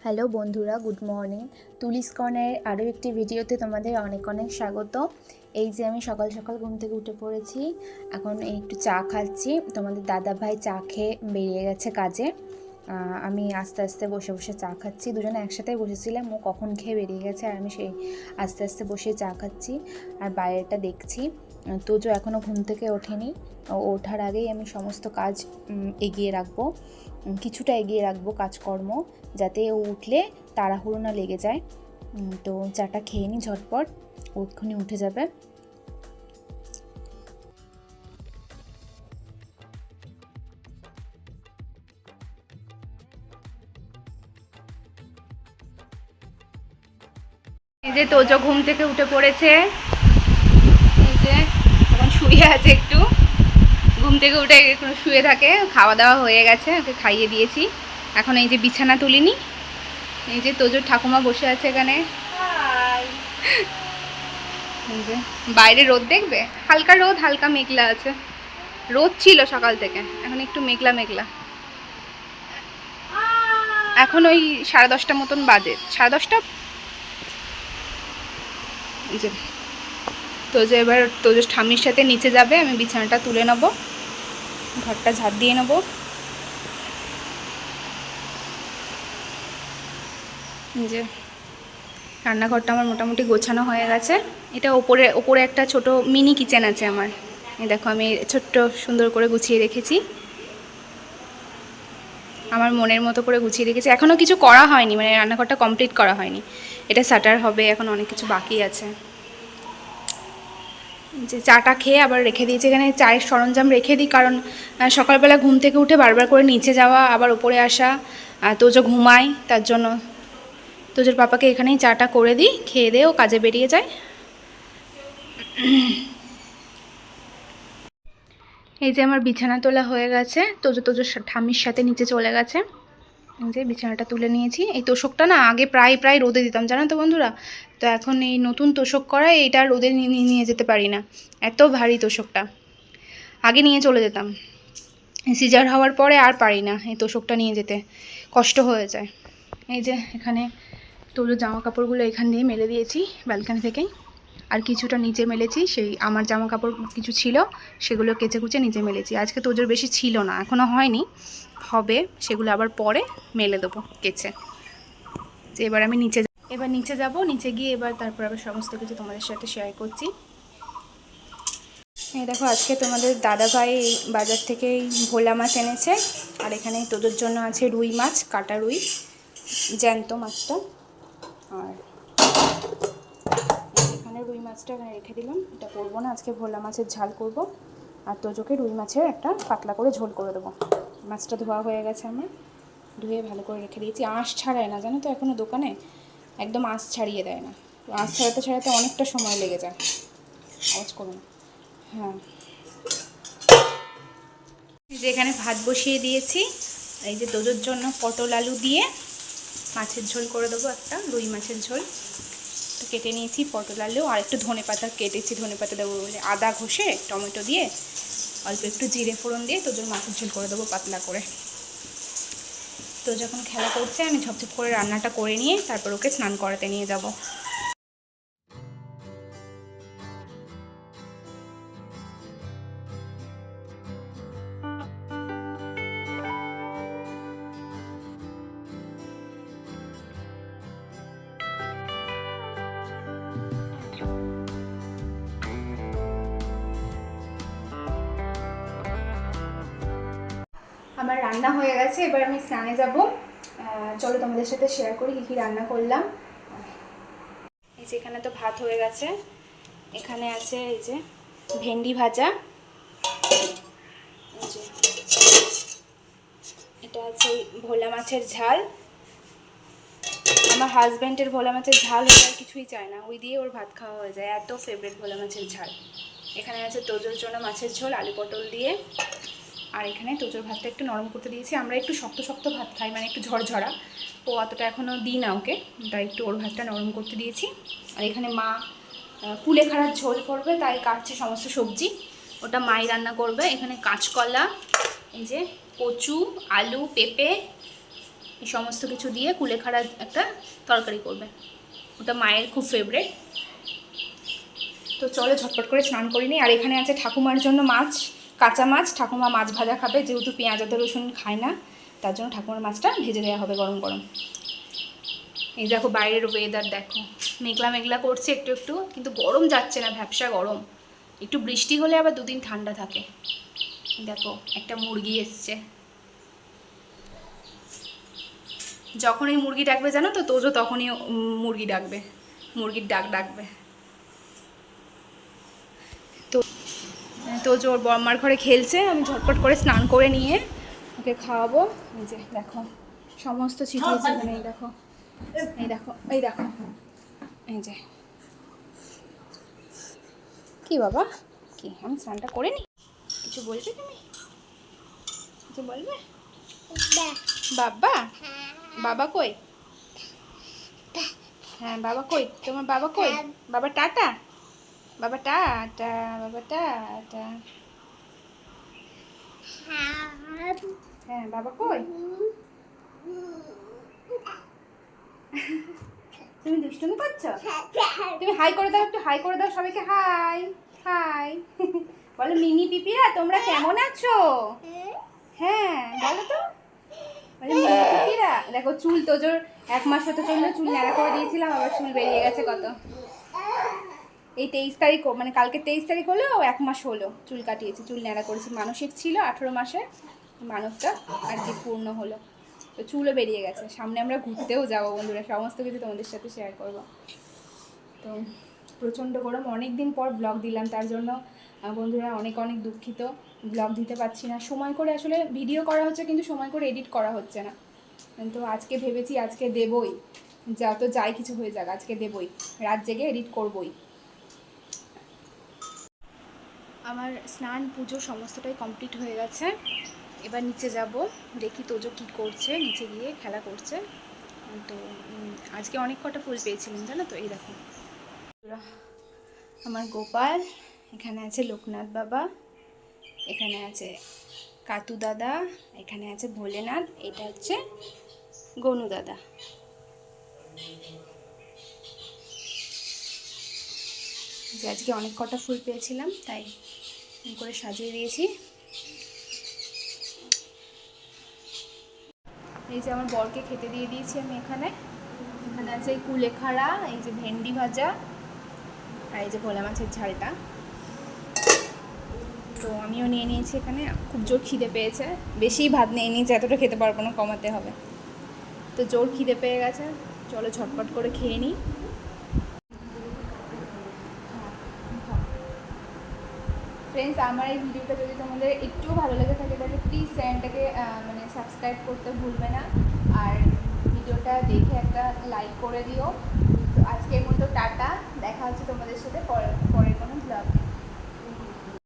Hello বন্ধুরা, good morning. তুলিস কর্নারের আরও একটি ভিডিওতে তোমাদের অনেক অনেক স্বাগত। এই যে আমি সকাল সকাল ঘুম থেকে উঠে পড়েছি, এখন এই একটু চা খাচ্ছি। তোমাদের দাদা ভাই চা খেয়ে বেরিয়ে গেছে কাজে। আমি আস্তে আস্তে বসে বসে চা খাচ্ছি। দুজনে একসাথে বসেছিলাম, ও কখন খেয়ে বেরিয়ে গেছে আর আমি সেই আস্তে আস্তে বসে চা খাচ্ছি আর বাইরেটা দেখছি। তোজো এখনও ঘুম থেকে ওঠেনি, ওঠার আগেই আমি সমস্ত কাজ এগিয়ে রাখবো, কিছুটা এগিয়ে রাখবো কাজকর্ম, যাতে ও উঠলে তাড়াহুড়ো না লেগে যায়। তো চাটা খেয়ে নিই ঝটপট, ওক্ষুনি উঠে যাবে। এই যে তোজো ঘুম থেকে উঠে পড়েছে, এই যে এখন শুয়ে আছে, একটু ঘুম থেকে উঠে এখন শুয়ে থাকে। খাওয়া দাওয়া হয়ে গেছে, ওকে খাইয়ে দিয়েছি। এখন এই যে বিছানা তুলিনি, এই যে তোজোর ঠাকুমা বসে আছে এখানে। এই যে বাইরে রোদ দেখবে, হালকা রোদ, হালকা মেঘলা আছে। রোদ ছিল সকাল থেকে, এখন একটু মেঘলা মেঘলা। এখন ওই 10:30 মতন বাজে, 10:30। এই যে তোজো এবার তোজোর ঠাম্মির সাথে নিচে যাবে, আমি বিছানাটা তুলে নেবো, ঘরটা ঝাড় দিয়ে নেবো। যে রান্নাঘরটা আমার মোটামুটি গোছানো হয়ে গেছে। এটা ওপরে একটা ছোট মিনি কিচেন আছে আমার। এই দেখো, আমি ছোট্ট সুন্দর করে গুছিয়ে রেখেছি, আমার মনের মতো করে গুছিয়ে রেখেছি। এখনও কিছু করা হয়নি, মানে রান্নাঘরটা কমপ্লিট করা হয়নি। এটা শাটার হবে, এখন অনেক কিছু বাকি আছে। যে চাটা খেয়ে আবার রেখে দিয়েছি এখানে, চায়ের সরঞ্জাম রেখে দিই, কারণ সকালবেলা ঘুম থেকে উঠে বারবার করে নিচে যাওয়া, আবার উপরে আসা, তোজো ঘুমায়, তার জন্য তোজোর পাপাকে এখানেই চাটা করে দিই, খেয়ে দিয়ে ও কাজে বেরিয়ে যায়। এই যে আমার বিছানা তোলা হয়ে গেছে, তোজোর ঠাম্মির সাথে নিচে চলে গেছে। এই যে বিছানাটা তুলে নিয়েছি। এই তোষকটা না আগে প্রায় রোদে দিতাম, জানো তো বন্ধুরা। তো এখন এই নতুন তোষক করায় এইটা রোদে নিয়ে যেতে পারি না, এত ভারী তোষকটা। আগে নিয়ে চলে যেতাম, সিজার হওয়ার পরে আর পারি না এই তোষকটা নিয়ে যেতে, কষ্ট হয়ে যায়। এই যে এখানে তোজোর জামা কাপড়গুলো এখান দিয়ে মেলে দিয়েছি ব্যালকানি থেকেই, আর কিছুটা নিচে মেলেছি। সেই আমার জামা কাপড় কিছু ছিল, সেগুলো কেচে কুচে নিচে মেলেছি। আজকে তোজোর বেশি ছিল না, এখনও হয়নি, হবে, সেগুলো আবার পরে মেলে দেবো কেচে। যে এবার আমি নিচে যাব, নিচে গিয়ে এবার তারপর আবার সমস্ত কিছু তোমাদের সাথে শেয়ার করছি। এই দেখো, আজকে তোমাদের দাদাভাই বাজার থেকে ভোলা মাছ এনেছে, আর এখানে তোদের জন্য আছে রুই মাছ, কাটা রুই, জ্যান্ত মাছটা। আর এখানে রুই মাছটা এখানে রেখে দিলাম, এটা করবো না আজকে, ভোলা মাছের ঝাল করব। আর তোজোকে রুই মাছের একটা পাতলা করে ঝোল করে দেবো। মাছটা ধোয়া হয়ে গেছে, আমার ধুয়ে ভালো করে রেখে দিয়েছি। আঁশ ছাড়ায় না, জানো তো, এখনও দোকানে একদম আঁশ ছাড়িয়ে দেয় না। আঁশ ছাড়াতে অনেকটা সময় লেগে যায়। আওয়াজ করো না। হ্যাঁ, যে এখানে ভাত বসিয়ে দিয়েছি। এই যে তোজোর জন্য পটল আলু দিয়ে মাছের ঝোল করে দেবো, একটা রুই মাছের ঝোল। তো কেটে নিয়েছি পটল আলু, আর একটু ধনে পাতা কেটেছি, ধনে পাতা দেবো বলে। আদা ঘষে টমেটো দিয়ে অল্প একটু জিরে ফোড়ন দিয়ে তোজোর মাছের ঝোল করে দেবো পাতলা করে। তো যখন খেলা করছে, আমি ঝপঝপ করে রান্নাটা করে নিয়ে তারপর ওকে স্নান করাতে নিয়ে যাব। আমার রান্না হয়ে গেছে, এবার আমি স্নানে যাব। চলো তোমাদের সাথে শেয়ার করি কী কী রান্না করলাম। এই যে এখানে তো ভাত হয়ে গেছে, এখানে আছে এই যে ভেন্ডি ভাজা, এই যে এটা আছে ভোলা মাছের ঝাল। আমার হাজব্যান্ডের ভোলা মাছের ঝাল হলে আর কিছুই চায় না, ওই দিয়ে ওর ভাত খাওয়া হয়ে যায়, এত ফেভারিট ভোলা মাছের ঝাল। এখানে আছে তোজোর জন্য মাছের ঝোল আলু পটল দিয়ে। আর এখানে তোজোর ভাতটা একটু নরম করতে দিয়েছি, আমরা একটু শক্ত শক্ত ভাত খাই, মানে একটু ঝরঝরা, ও অতটা এখনও দিই না ওকে, তাই একটু ওর ভাতটা নরম করতে দিয়েছি। আর এখানে মা কুলেখাড়ার ঝোল করবে, তাই কাটছে সমস্ত সবজি, ওটা মাই রান্না করবে। এখানে কাঁচকলা, এই যে কচু, আলু, পেঁপে, এই সমস্ত কিছু দিয়ে কুলেখাড়া একটা তরকারি করবে, ওটা মায়ের খুব ফেভারিট। তো চলো ঝটপট করে স্নান করে নিই। আর এখানে আছে ঠাকুমার জন্য মাছ, কাঁচা মাছ। ঠাকুমা মাছ ভাজা খাবে, যেহেতু পেঁয়াজ আদা রসুন খায় না, তার জন্য ঠাকুমার মাছটা ভেজে দেওয়া হবে গরম গরম। এই দেখো বাইরের ওয়েদার দেখো, মেঘলা মেঘলা করছে একটু একটু, কিন্তু গরম যাচ্ছে না, ভ্যাপসা গরম। একটু বৃষ্টি হলে আবার দুদিন ঠান্ডা থাকে। দেখো একটা মুরগি এসছে, যখনই মুরগি ডাকবে জানো তো তোজো তখনই মুরগি ডাকবে, মুরগির ডাক ডাকবে। তো তোজো ওর বর্মার ঘরে খেলছে, আমি ঝটপট করে স্নান করে নিয়ে ওকে খাওয়াবো। এই যে দেখো সমস্ত ছিটিয়েছে এখানে, এই দেখো এই দেখো এই দেখো, এই যে কি বাবা, কি আমি স্নানটা করে নি? কিছু বলবে তুমি? কিছু বলবে? বাবা, বাবা কই? হ্যাঁ বাবা কই, তোমার বাবা কই? বাবা টাটা, বাবা টাটা, বাবা টাটা। হ্যাঁ বাবা কই? তুমি দুষ্টুমি করছো? তুমি হাই করে দাও, একটু হাই করে দাও সবাইকে, হাই হাই। বলো মিনি পিপিরা তোমরা কেমন আছো? হ্যাঁ বলো তো, বলো মিনি পিপিরা। দেখো চুল তোজোর 1 মাস হতে চললো, চুল ন্যাড়া করে দিয়েছিলাম, আবার চুল বেরিয়ে গেছে কত। এই 23 তারিখ, মানে কালকে 23 তারিখ হলো, 1 মাস হলো চুল কাটিয়েছি, চুল ন্যাড়া করেছি। মানসিক ছিল 18 মাসে, মানবটা আর কি পূর্ণ হলো, তো চুলও বেরিয়ে গেছে। সামনে আমরা ঘুরতেও যাবো বন্ধুরা, সমস্ত কিছু তোমাদের সাথে শেয়ার করব। তো প্রচণ্ড গরম, অনেক দিন পর ব্লগ দিলাম, তার জন্য বন্ধুরা অনেক অনেক দুঃখিত, ব্লগ দিতে পারছি না। সময় করে আসলে ভিডিও করা হচ্ছে, কিন্তু সময় করে এডিট করা হচ্ছে না। তো আজকে ভেবেছি আজকে দেবই, যত যাই কিছু হয়ে যাক আজকে দেবই, রাত জেগে এডিট করবই। আমার স্নান পুজো সমস্তটাই কমপ্লিট হয়ে গেছে, এবার নিচে যাব, দেখি তোজো কী করছে, নিচে গিয়ে খেলা করছে। তো আজকে অনেক কটা ফুল পেয়েছিলাম জানো তো, এই দেখো আমার গোপাল, এখানে আছে লোকনাথ বাবা, এখানে আছে কাতু দাদা, এখানে আছে ভোলেনাথ, এটা হচ্ছে গনু দাদা। যে আজকে অনেক কটা ফুল পেয়েছিলাম তাই করে সাজিয়ে দিয়েছি। এই যে আমার বরকে খেতে দিয়ে দিয়েছি আমি, এখানে এখানে আছে এই কুলেখাড়া, এই যে ভেন্ডি ভাজা, আর এই যে ভোলা মাছের ঝালটা। তো আমিও নিয়ে নিয়েছি, এখানে খুব জোর খিদে পেয়েছে, বেশি ভাত নিয়ে নিয়েছি, এতটা খেতে পারবো না, কমাতে হবে। তো জোর খিদে পেয়ে গেছে, চলো ঝটপট করে খেয়ে নিই। ফ্রেন্ডস, আমার এই ভিডিওটা যদি তোমাদের একটুও ভালো লেগে থাকে তাহলে প্লিজ চ্যানেলটাকে মানে সাবস্ক্রাইব করতে ভুলবে না, আর ভিডিওটা দেখে একটা লাইক করে দিও। তো আজকের মতো টাটা, দেখা হচ্ছে তোমাদের সাথে পরের কোনো ব্লগে।